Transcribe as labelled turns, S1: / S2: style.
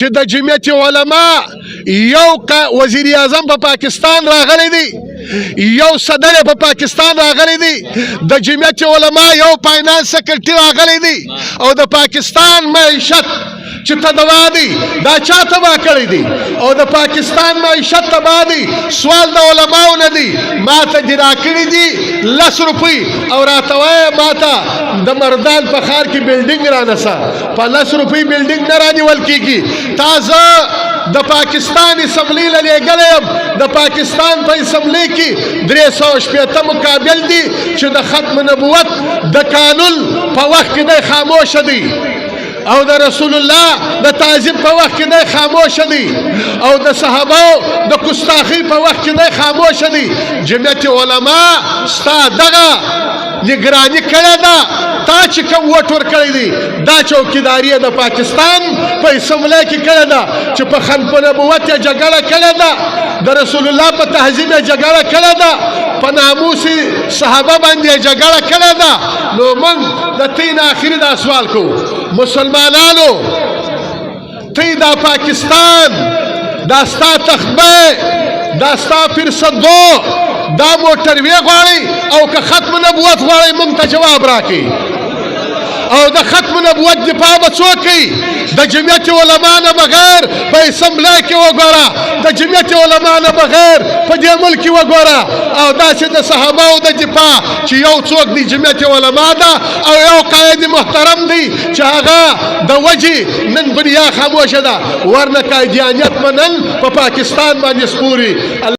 S1: چې د جمعیت علما یو وزیر اعظم په پاکستان راغلی دی، یو صدر په پاکستان راغلی دی، د جمعیت علما یو فاینانس سیکرټری راغلی دی، او د پاکستان معیشت چې تباه دی دا چا تباه کړی دی؟ او د پاکستان معیشت تباه دی. سوال د علماو نه دی، ما ته دې راکړي دي 10 روپۍ او راته وایه ما ته د مردان په ښار کې بلډینګ رانسه. په 10 روپۍ بلډینګ نه رانیول کېږي. تازه د پاکستان اسمبلی له لېږلی یم، د پاکستان په اسمبلی کې 380 مقابل دي چې د ختم نبوت د قانون په وخت کې دی خاموشه دی، او د رسول الله د تعظیم په وخت کې دی خاموشه دی، او د صحابه د ګستاخی په وخت کې دی خاموشه دی. جمعیت علما ستا دغه نگرانی کړې ده، تا چې کوم ووټ ورکړی دی دا چوکیداري د پاکستان په اسمبلی کې کړې ده، چې په ختم نبوت یې جګړه کړې ده، د رسول الله په تهذیب یې جګړه کړې ده، په ناموس صحابه باندې یې جګړه کړې ده. نو موږ د تین آخري دا سوال کوو، مسلمانانو تی دا پاکستان دا ستا تخبه دا ستا فرصدو دا موټروی غواړي او که ختم نبوت غواړي موږ ته جواب راکړي، او د ختم نبوت دفاع به څوک کوي؟ د جمعیت علما نه بغیر په اسمبلی کې وګوره، د جمعیت علما نه بغیر په دې ملک کې وګوره، او داسې د صحابهو د دفاع چې یو څوک دی جمعیت علما ده او یو قائد محترم دی چې هغه د وجې نن دنیا خاموشه ده، ورنه قادیانیت منل په پاکستان باندې سپوري.